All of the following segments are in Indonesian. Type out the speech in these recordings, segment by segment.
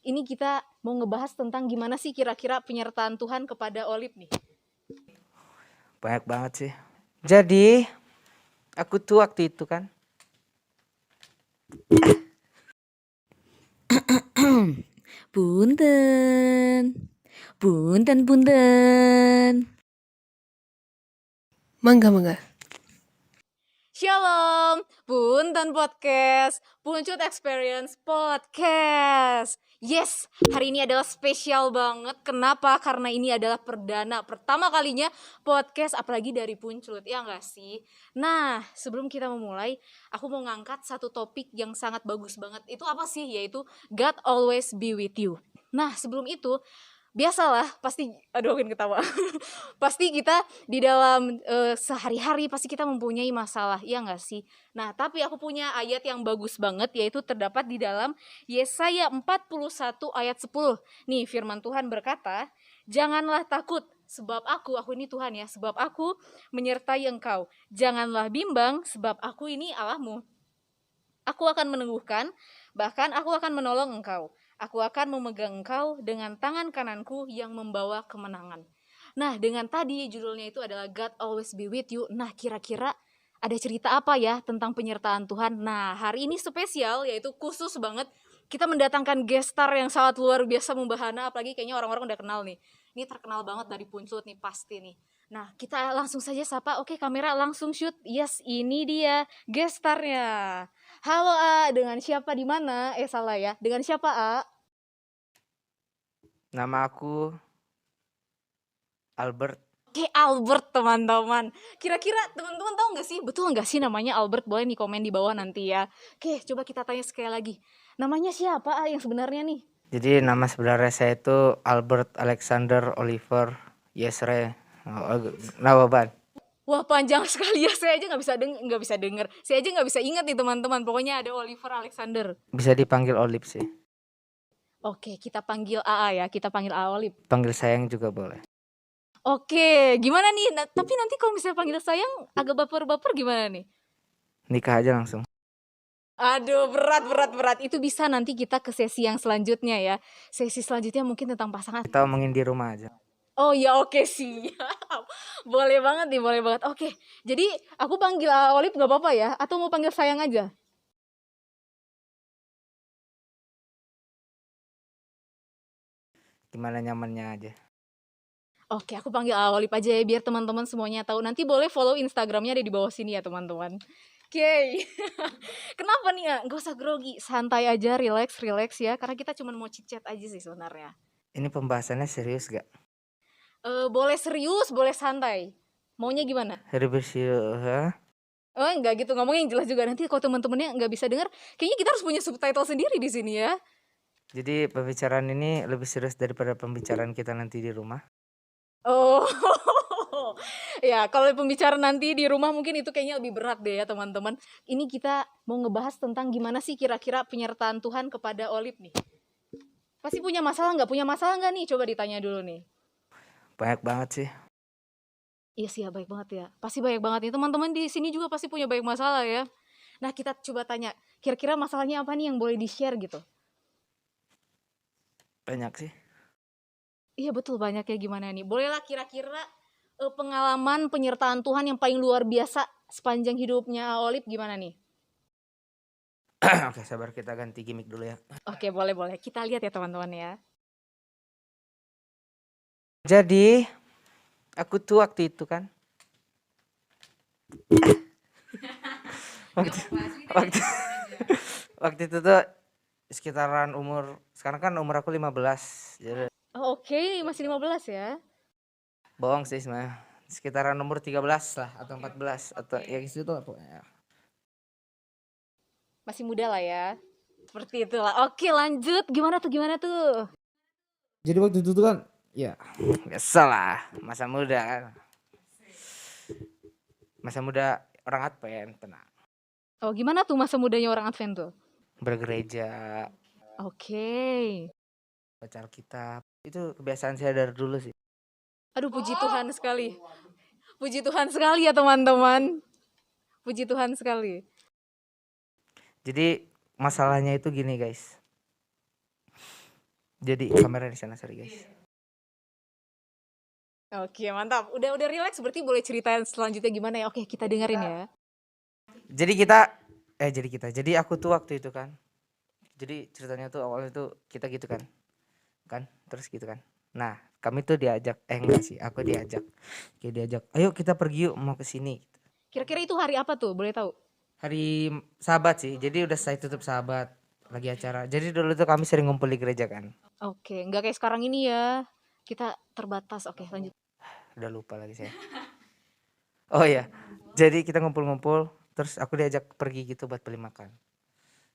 Ini kita mau ngebahas tentang gimana sih kira-kira penyertaan Tuhan kepada Olive nih. Banyak banget sih. Jadi aku tuh waktu itu kan Punten. Mangga. Shalom, Punten Podcast, Puncut Experience Podcast. Yes, hari ini adalah spesial banget. Kenapa? Karena ini adalah pertama kalinya podcast, apalagi dari Puncut, ya nggak sih? Nah, sebelum kita memulai, aku mau ngangkat satu topik yang sangat bagus banget. Itu apa sih? Yaitu God always be with you. Nah, sebelum itu, biasalah pasti aduh ketawa pasti kita di dalam sehari-hari pasti kita mempunyai masalah, ya nggak sih? Nah, tapi aku punya ayat yang bagus banget, yaitu terdapat di dalam Yesaya 41 ayat 10. Nih, firman Tuhan berkata, janganlah takut sebab aku ini Tuhan ya, sebab aku menyertai engkau. Janganlah bimbang sebab aku ini Allahmu. Aku akan meneguhkan, bahkan aku akan menolong engkau. Aku akan memegang engkau dengan tangan kananku yang membawa kemenangan. Nah, dengan tadi judulnya itu adalah God always be with you. Nah, kira-kira ada cerita apa ya tentang penyertaan Tuhan? Nah, hari ini spesial, yaitu khusus banget. Kita mendatangkan guest star yang sangat luar biasa membahana, apalagi kayaknya orang-orang udah kenal nih. Ini terkenal banget dari Puncut nih, pasti nih. Nah, kita langsung saja sapa. Oke, kamera langsung shoot. Yes, ini dia guest starnya. Halo A, dengan siapa di mana? Salah ya. Dengan siapa A? nama aku Albert. Oke, Albert teman-teman. Kira-kira teman-teman tahu nggak sih, betul nggak sih namanya Albert? Boleh nih komen di bawah nanti ya. Oke, coba kita tanya sekali lagi. Namanya siapa A yang sebenarnya nih? Jadi nama sebenarnya saya itu Albert Alexander Oliver Yesre Nawaban. Wah, panjang sekali ya. Saya aja nggak bisa denger. Saya aja nggak bisa ingat nih teman-teman. Pokoknya ada Oliver Alexander. Bisa dipanggil Olive sih. Oke, kita panggil AA ya. Kita panggil A Olive. Panggil sayang juga boleh. Oke, gimana nih? Tapi nanti kalau misalnya panggil sayang agak baper-baper gimana nih? Nikah aja langsung. Aduh, berat. Itu bisa nanti kita ke sesi yang selanjutnya ya. Sesi selanjutnya mungkin tentang pasangan. Kita omongin di rumah aja. Oh ya, oke siap. Boleh banget nih, boleh banget. Oke, jadi aku panggil Olive gak apa-apa ya? Atau mau panggil sayang aja? Gimana nyamannya aja. Oke, aku panggil Olive aja ya, biar teman-teman semuanya tahu. Nanti boleh follow Instagramnya ada di bawah sini ya teman-teman. Oke. Kenapa nih ya? Gak usah grogi, santai aja, relax ya. Karena kita cuma mau chit-chat aja sih sebenarnya. Ini pembahasannya serius gak? Boleh serius, boleh santai. Maunya gimana? Serius ya? Oh enggak gitu, ngomongnya yang jelas juga. Nanti kalau teman-temannya nggak bisa dengar, kayaknya kita harus punya subtitle sendiri di sini ya. Jadi pembicaraan ini lebih serius daripada pembicaraan kita nanti di rumah. Oh, ya kalau pembicaraan nanti di rumah mungkin itu kayaknya lebih berat deh ya teman-teman. Ini kita mau ngebahas tentang gimana sih kira-kira penyertaan Tuhan kepada Olive nih. Pasti punya masalah nggak nih? Coba ditanya dulu nih. Banyak banget sih. Iya sih ya, baik banget ya. Pasti banyak banget nih. Teman-teman di sini juga pasti punya banyak masalah ya. Nah, kita coba tanya, kira-kira masalahnya apa nih yang boleh di-share gitu? Banyak sih. Iya betul, banyak ya. Gimana nih? Bolehlah kira-kira pengalaman penyertaan Tuhan yang paling luar biasa sepanjang hidupnya Olive gimana nih? Oke, sabar, kita ganti gimmick dulu ya. Oke, boleh. Kita lihat ya teman-teman ya. Jadi aku tuh waktu itu kan waktu itu tuh sekitaran umur, sekarang kan umur aku 15. Jadi Oh, oke, masih 15 ya. bohong sih sebenarnya. Sekitaran umur 13 lah atau 14 atau ya gitu tuh pokoknya. Masih muda lah ya. Seperti itulah. Oke, lanjut. Gimana tuh? Jadi waktu itu tuh kan ya biasa lah, masa muda kan. Masa muda orang Advent, tenang. Oh, gimana tuh masa mudanya orang Advent tuh? Bergereja, Oke. baca Alkitab. Itu kebiasaan saya dari dulu sih. Aduh, puji Tuhan sekali. Puji Tuhan sekali ya teman-teman. Puji Tuhan sekali. Jadi masalahnya itu gini guys. Jadi kamera di sana, sorry guys. Oke, mantap. Udah relax, berarti boleh ceritain selanjutnya gimana ya? Oke, kita dengerin ya. Jadi aku tuh waktu itu kan. Jadi ceritanya tuh awalnya tuh kita gitu kan. Terus gitu kan. Nah, kami tuh enggak sih, aku diajak. Kayak diajak, "Ayo kita pergi yuk, mau ke sini." Kira-kira itu hari apa tuh? Boleh tahu? Hari Sahabat sih. Jadi udah saya tutup Sahabat lagi acara. Jadi dulu tuh kami sering ngumpul di gereja kan. Oke, nggak kayak sekarang ini ya. Kita terbatas. Oke, lanjut. Udah lupa lagi saya. Oh iya. Jadi kita ngumpul-ngumpul, terus aku diajak pergi gitu buat beli makan.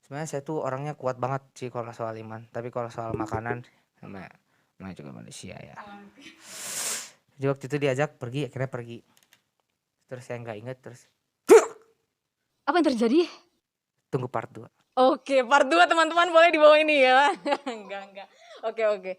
Sebenarnya saya tuh orangnya kuat banget sih kalau soal iman, tapi kalau soal makanan namanya juga manusia ya. Jadi waktu itu diajak pergi, akhirnya pergi. Terus saya nggak inget, terus Apa yang terjadi? tunggu part 2. Oke, part 2 teman-teman boleh di bawah ini ya. Enggak. Oke.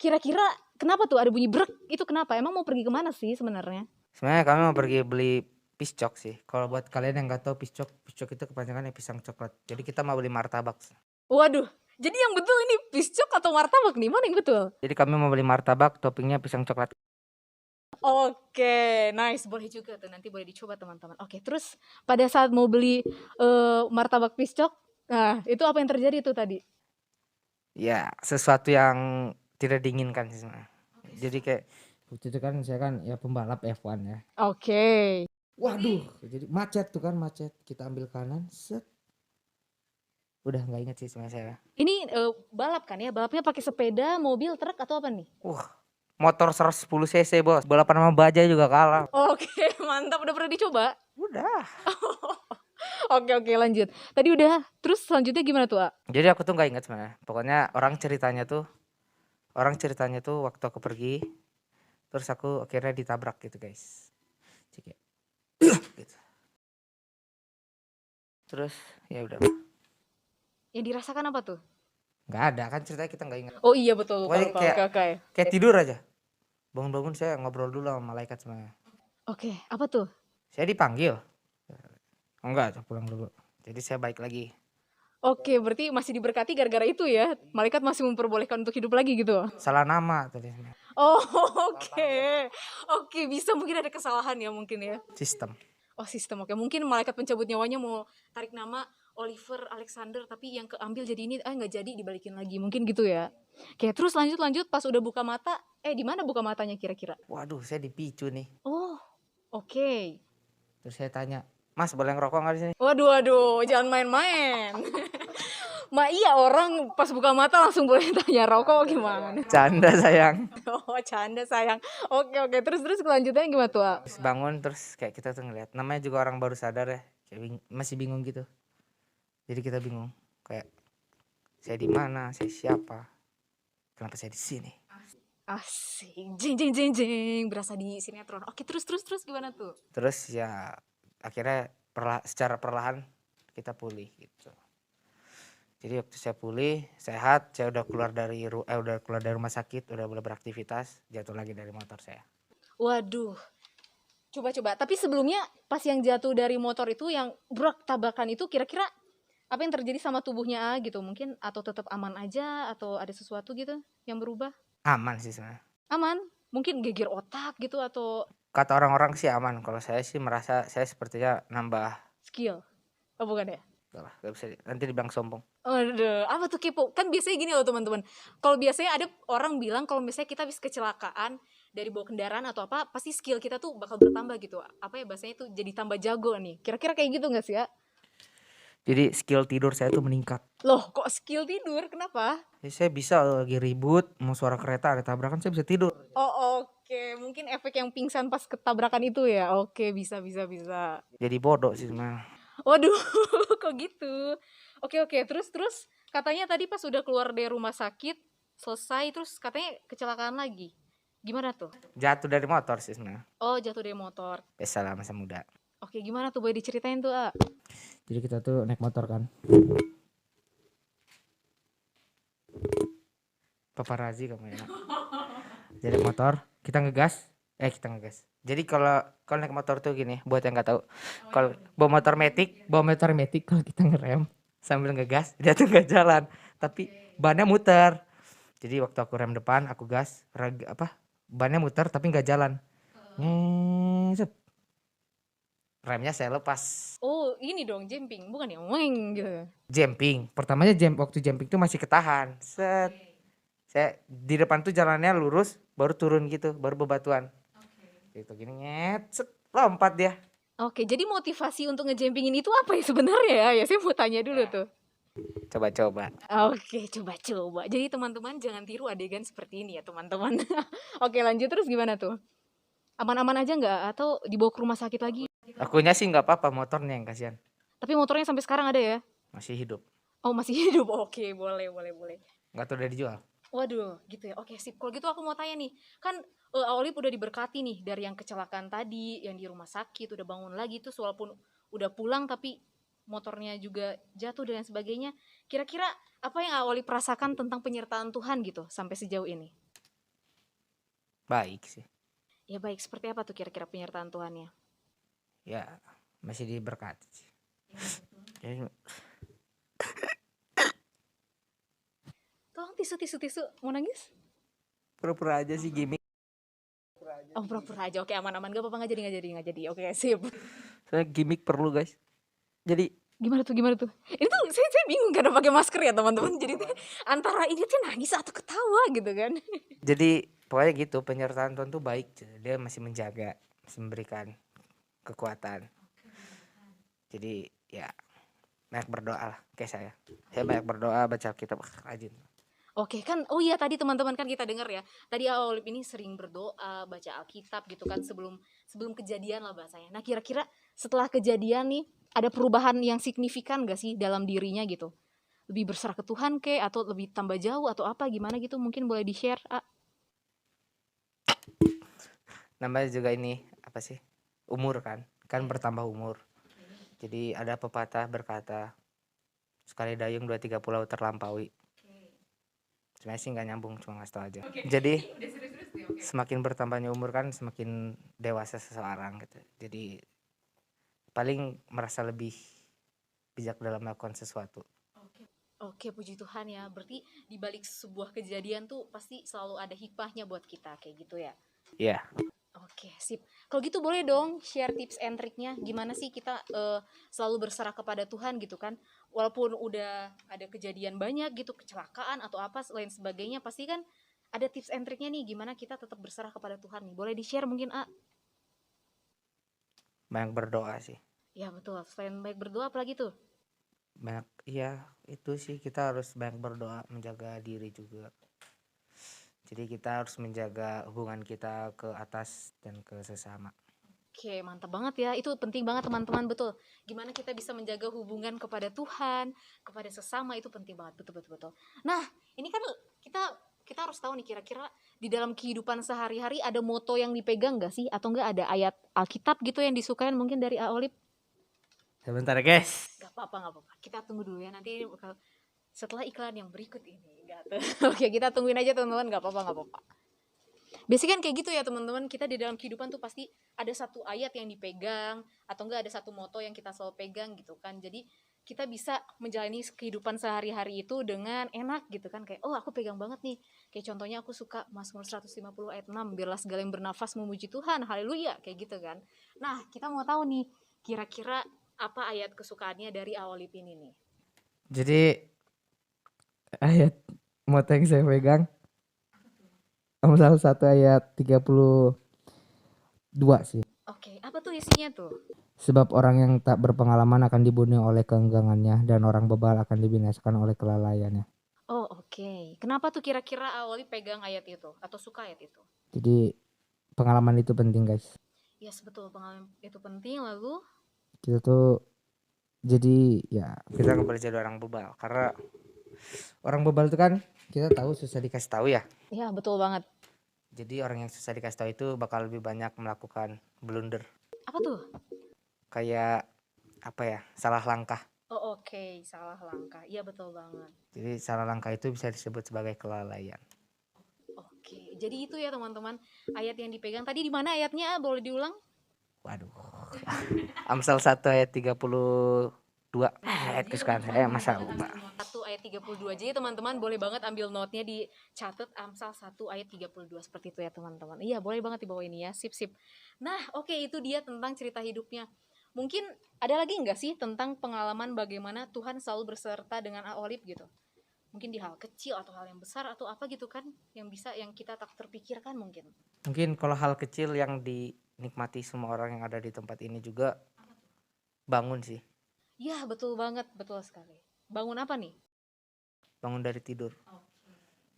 Kira-kira kenapa tuh ada bunyi brek? Itu kenapa? Emang mau pergi kemana sih sebenarnya? Sebenarnya kami mau pergi beli piscok sih. Kalau buat kalian yang nggak tahu piscok itu kepanjangannya pisang coklat. Jadi kita mau beli martabak. Waduh, jadi yang betul ini piscok atau martabak nih? Mana yang betul? Jadi kami mau beli martabak, toppingnya pisang coklat. Oke, nice. Boleh juga tuh, nanti boleh dicoba teman-teman. Oke, terus pada saat mau beli martabak piscok, nah itu apa yang terjadi tuh tadi? Ya, sesuatu yang tidak diinginkan sih sebenarnya. Jadi kayak waktu itu kan saya kan ya pembalap F1 ya. Oke. Waduh, jadi macet. Kita ambil kanan, set. Udah nggak inget sih sebenarnya saya. Ini balap kan ya? Balapnya pakai sepeda, mobil, truk atau apa nih? Motor 110 cc bos, balapan sama baja juga kalah. Oke, mantap. Udah pernah dicoba? Udah. Oke, lanjut. Tadi udah, terus selanjutnya gimana tuh, A? Jadi aku tuh nggak inget sebenarnya. Pokoknya orang ceritanya tuh waktu aku pergi, terus aku akhirnya ditabrak gitu guys. Cik, gitu. Terus ya udah. Yang dirasakan apa tuh? Nggak ada kan ceritanya kita nggak ingat. Oh iya betul. Pokoknya Oke. Kayak tidur aja. Bangun-bangun saya ngobrol dulu sama malaikat sebenarnya. Oke, apa tuh? Saya dipanggil. Enggak, pulang dulu. Jadi saya balik lagi. Oke, berarti masih diberkati gara-gara itu ya. Malaikat masih memperbolehkan untuk hidup lagi gitu. Salah nama tadi. Oh, oke, bisa mungkin ada kesalahan ya mungkin ya. Sistem. Oh, sistem. Oke, mungkin malaikat pencabut nyawanya mau tarik nama Oliver Alexander, tapi yang keambil jadi ini nggak jadi, dibalikin lagi. Mungkin gitu ya. Oke, terus lanjut pas udah buka mata, di mana buka matanya kira-kira? Waduh, saya dipicu nih. Oh, oke. Terus saya tanya, "Mas, boleh ngerokok nggak di sini?" Waduh, jangan main-main. Iya, orang pas buka mata langsung boleh tanya rokok gimana? Canda sayang. Oh, canda sayang. Oke, terus kelanjutannya gimana tuh, A? Terus bangun, terus kayak kita tuh ngeliat, namanya juga orang baru sadar ya, kayak masih bingung gitu. Jadi kita bingung, kayak saya di mana, saya siapa, kenapa saya di sini. Asik, jeng, berasa di sinetron. Oke, terus gimana tuh? Terus ya akhirnya secara perlahan kita pulih gitu. Jadi waktu saya pulih, sehat, saya udah keluar dari rumah sakit, udah boleh beraktivitas, jatuh lagi dari motor saya. Waduh. Coba. Tapi sebelumnya pas yang jatuh dari motor itu, yang brak tabrakan itu, kira-kira apa yang terjadi sama tubuhnya gitu? Mungkin atau tetap aman aja, atau ada sesuatu gitu yang berubah? Aman sih sebenarnya. Aman? Mungkin geger otak gitu atau Kata orang-orang sih aman. Kalau saya sih merasa saya sepertinya nambah skill? Oh bukan ya? Gak bisa, nanti dibilang sombong. Aduh, apa tuh kepo? Kan biasanya gini loh teman-teman. Kalau biasanya ada orang bilang kalau misalnya kita habis kecelakaan dari bawa kendaraan atau apa, pasti skill kita tuh bakal bertambah gitu. Apa ya bahasanya tuh jadi tambah jago nih. Kira-kira kayak gitu gak sih ya? Jadi skill tidur saya tuh meningkat. Loh, kok skill tidur? Kenapa? Jadi saya bisa lagi ribut, mau suara kereta ada tabrakan, saya bisa tidur. Oh, oke. Mungkin efek yang pingsan pas ketabrakan itu ya. Oke, bisa. Jadi bodoh sih sebenarnya. Waduh, kok gitu? Oke. Terus katanya tadi pas udah keluar dari rumah sakit, selesai, terus katanya kecelakaan lagi. Gimana tuh? Jatuh dari motor sih sebenarnya. Oh, jatuh dari motor. Biasalah masa muda. Oke, gimana tuh? Boleh diceritain tuh, A? Jadi kita tuh naik motor kan. Paparazi kamu ya. Jadi motor, kita ngegas. Jadi kalau naik motor tuh gini, buat yang nggak tahu, kalau bawa motor metik, kalau kita ngerem, sambil ngegas, dia tuh nggak jalan, tapi bannya muter. Jadi waktu aku rem depan, aku gas, bannya muter tapi nggak jalan. Nyeset. Remnya saya lepas. Oh, ini dong jumping, bukan ya? Weng gitu. Jumping. Pertamanya waktu jumping tuh masih ketahan. Set. Saya di depan tuh jalannya lurus, baru turun gitu, baru bebatuan. Gitu gini nyet, set, lompat dia. Oke, jadi motivasi untuk ngejumpingin itu apa ya sebenarnya ya? Ya saya mau tanya dulu tuh. Coba-coba. Oke, coba-coba. Jadi teman-teman jangan tiru adegan seperti ini ya teman-teman. Oke, lanjut terus gimana tuh? Aman-aman aja nggak? Atau dibawa ke rumah sakit lagi? Akunya sih nggak apa-apa, motornya yang kasihan. Tapi motornya sampai sekarang ada ya? Masih hidup. Oh, masih hidup. Oke, boleh. Nggak tahu udah dijual. Waduh, gitu ya. Oke, sip. Kalau gitu aku mau tanya nih. Kan Aolip udah diberkati nih dari yang kecelakaan tadi, yang di rumah sakit, udah bangun lagi tuh walaupun udah pulang tapi motornya juga jatuh dan sebagainya. Kira-kira apa yang Aolip rasakan tentang penyertaan Tuhan gitu sampai sejauh ini? Baik sih. Ya baik, seperti apa tuh kira-kira penyertaan Tuhannya? Ya, masih diberkati sih. Jadi, Tolong tisu, mau nangis? pura-pura aja sih gimmick. Oh, pura-pura aja. Oke, aman-aman. Gak apa-apa, nggak jadi. Oke, sip. Soalnya gimmick perlu guys. Jadi Gimana tuh? Ini tuh saya bingung karena pakai masker ya teman-teman. Jadi tuh, antara ini tuh nangis atau ketawa gitu kan. Jadi pokoknya gitu, penyertaan Tuhan tuh baik. Dia masih menjaga, masih memberikan kekuatan. Jadi ya banyak berdoa lah kayak saya. Saya banyak berdoa, baca Alkitab rajin. Oke kan, oh iya tadi teman-teman kan kita dengar ya. Tadi Aolip ini sering berdoa, baca Alkitab gitu kan sebelum kejadian lah bahasanya. Nah kira-kira setelah kejadian nih ada perubahan yang signifikan gak sih dalam dirinya gitu? Lebih berserah ke Tuhan kek atau lebih tambah jauh atau apa gimana gitu? Mungkin boleh di-share. Namanya juga ini apa sih? Umur kan bertambah umur. Jadi ada pepatah berkata sekali dayung 2-3 pulau terlampaui. Sebenarnya sih nggak nyambung, cuma ngasih tau aja. Jadi semakin bertambahnya umur kan semakin dewasa seseorang gitu. Jadi paling merasa lebih bijak dalam melakukan sesuatu. Oke, puji Tuhan ya. Berarti di balik sebuah kejadian tuh pasti selalu ada hikmahnya buat kita kayak gitu ya. Iya. Oke, sip. Kalau gitu boleh dong share tips and triknya gimana sih kita selalu berserah kepada Tuhan gitu kan. Walaupun udah ada kejadian banyak gitu, kecelakaan atau apa lain sebagainya, pasti kan ada tips and triknya nih gimana kita tetap berserah kepada Tuhan nih. Boleh di-share mungkin, Banyak berdoa sih. Ya betul. Selain baik berdoa apalagi tuh? Banyak, iya itu sih, kita harus banyak berdoa, menjaga diri juga. Jadi kita harus menjaga hubungan kita ke atas dan ke sesama. Oke, mantap banget ya. Itu penting banget teman-teman, betul. Gimana kita bisa menjaga hubungan kepada Tuhan, kepada sesama itu penting banget, betul. Nah, ini kan kita harus tahu nih kira-kira di dalam kehidupan sehari-hari ada moto yang dipegang gak sih? Atau enggak ada ayat Alkitab gitu yang disukain mungkin dari Aolip? Sebentar guys. Gak apa-apa. Kita tunggu dulu ya, nanti bakal setelah iklan yang berikut ini. Oke, kita tungguin aja teman-teman, gak apa-apa. Biasanya kan kayak gitu ya teman-teman, kita di dalam kehidupan tuh pasti ada satu ayat yang dipegang atau enggak ada satu moto yang kita selalu pegang gitu kan. Jadi kita bisa menjalani kehidupan sehari-hari itu dengan enak gitu kan. Kayak oh aku pegang banget nih. Kayak contohnya aku suka Mazmur 150 ayat 6, biarlah segala yang bernafas memuji Tuhan, haleluya, kayak gitu kan. Nah kita mau tahu nih kira-kira apa ayat kesukaannya dari Aolip ini nih. Jadi ayat moto yang saya pegang Amsal 1 ayat 32 sih. Oke, apa tuh isinya tuh? Sebab orang yang tak berpengalaman akan dibunuh oleh keenggangannya, dan orang bebal akan dibinasakan oleh kelalaiannya. Oh oke. Kenapa tuh kira-kira Aolip pegang ayat itu atau suka ayat itu? Jadi pengalaman itu penting guys. Yes betul, pengalaman itu penting. Lalu Kita tuh jadi ya kita nggak boleh jadi orang bebal, karena orang bebal itu kan kita tahu susah dikasih tahu ya. ya betul banget. Jadi orang yang susah dikasih tahu itu bakal lebih banyak melakukan blunder. Apa tuh? Kayak apa ya, salah langkah. Oh oke, salah langkah. Iya betul banget. Jadi salah langkah itu bisa disebut sebagai kelalaian. Oke, jadi itu ya teman-teman ayat yang dipegang. Tadi di mana ayatnya? Boleh diulang? Waduh. Amsal 1 ayat 32. ayat kesukaan saya masa lupa. 1 ayat 32. Jadi teman-teman boleh banget ambil notnya, dicatat Amsal 1 ayat 32 seperti itu ya teman-teman. Iya, boleh banget dibawa ini ya. Sip sip. Nah, oke, itu dia tentang cerita hidupnya. Mungkin ada lagi nggak sih tentang pengalaman bagaimana Tuhan selalu berserta dengan Aolib gitu? Mungkin di hal kecil atau hal yang besar atau apa gitu kan, yang kita tak terpikirkan mungkin. Mungkin kalau hal kecil yang dinikmati semua orang yang ada di tempat ini juga bangun sih. Ya, betul banget, betul sekali. Bangun apa nih? Bangun dari tidur.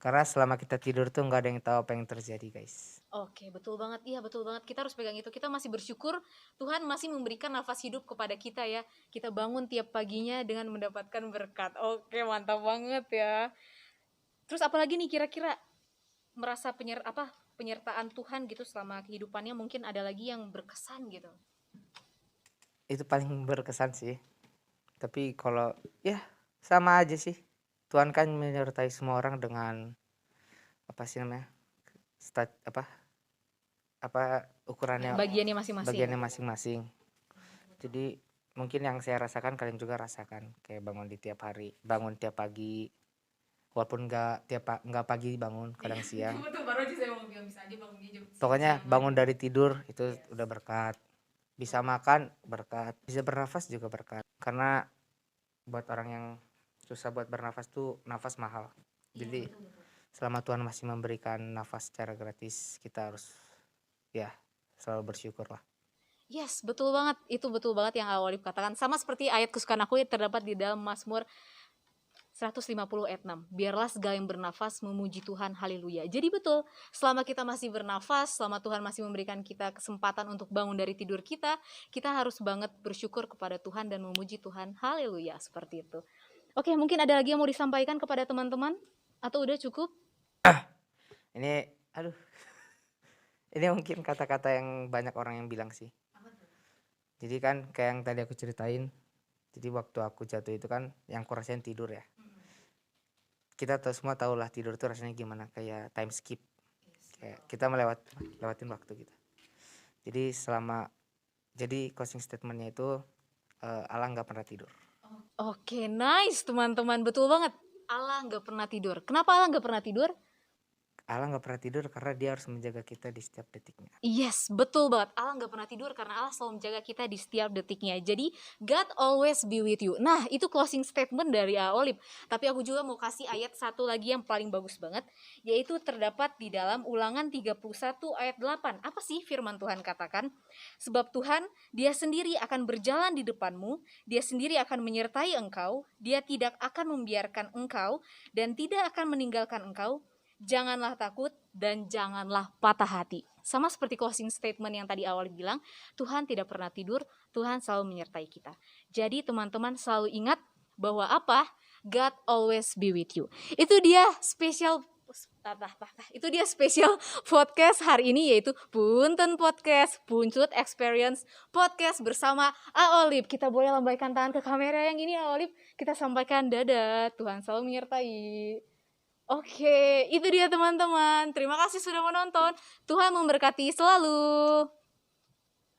Karena selama kita tidur tuh nggak ada yang tahu apa yang terjadi, guys. Oke, betul banget. Iya, betul banget. Kita harus pegang itu. Kita masih bersyukur Tuhan masih memberikan nafas hidup kepada kita ya. Kita bangun tiap paginya dengan mendapatkan berkat. Oke, mantap banget ya. Terus apalagi nih kira-kira merasa penyertaan Tuhan gitu selama kehidupannya, mungkin ada lagi yang berkesan gitu. Itu paling berkesan sih. Tapi kalau ya sama aja sih. Tuhan kan menyertai semua orang dengan apa sih namanya? Ukurannya Bagiannya masing-masing. bagiannya masing-masing. Jadi mungkin yang saya rasakan kalian juga rasakan, kayak bangun di tiap hari, bangun tiap pagi, walaupun nggak pagi bangun, kadang siang. Betul, baru aja saya mau bilang bisa aja bangunnya jam Pokoknya siang bangun aja. dari tidur itu udah berkat. Bisa makan berkat, bisa bernafas juga berkat. Karena buat orang yang susah buat bernafas tuh nafas mahal. Jadi selama Tuhan masih memberikan nafas secara gratis, kita harus ya selalu bersyukur lah. Yes, betul banget. Itu betul banget yang Awalif katakan. Sama seperti ayat kesukaan aku yang terdapat di dalam Mazmur 150 ayat 6. Biarlah segala yang bernafas memuji Tuhan, haleluya. Jadi betul, selama kita masih bernafas, selama Tuhan masih memberikan kita kesempatan untuk bangun dari tidur kita harus banget bersyukur kepada Tuhan dan memuji Tuhan, haleluya, seperti itu. Oke, mungkin ada lagi yang mau disampaikan kepada teman-teman? Atau udah cukup? Ini ini mungkin kata-kata yang banyak orang yang bilang sih. Jadi kan kayak yang tadi aku ceritain, jadi waktu aku jatuh itu kan yang aku rasain tidur ya. Kita semua tahu lah tidur tuh rasanya gimana, kayak time skip, kayak kita lewatin waktu gitu. Jadi closing statementnya itu Allah nggak pernah tidur. Oke, nice teman-teman, betul banget. Allah nggak pernah tidur. Kenapa Allah nggak pernah tidur? Allah nggak pernah tidur karena dia harus menjaga kita di setiap detiknya. Yes, betul banget. Allah nggak pernah tidur karena Allah selalu menjaga kita di setiap detiknya. Jadi, God always be with you. Nah, itu closing statement dari Aolib. Tapi aku juga mau kasih ayat satu lagi yang paling bagus banget, yaitu terdapat di dalam Ulangan 31 ayat 8. Apa sih firman Tuhan katakan? Sebab Tuhan, Dia sendiri akan berjalan di depanmu, Dia sendiri akan menyertai engkau, Dia tidak akan membiarkan engkau, dan tidak akan meninggalkan engkau. Janganlah takut dan janganlah patah hati. Sama seperti closing statement yang tadi awal bilang, Tuhan tidak pernah tidur, Tuhan selalu menyertai kita. Jadi teman-teman selalu ingat bahwa apa? God always be with you. Itu dia spesial podcast hari ini, yaitu Punten Podcast, Puncut Experience Podcast bersama Aolib. Kita boleh lambaikan tangan ke kamera yang ini, Aolib. Kita sampaikan dadah, Tuhan selalu menyertai. Oke, itu dia teman-teman. Terima kasih sudah menonton. Tuhan memberkati selalu.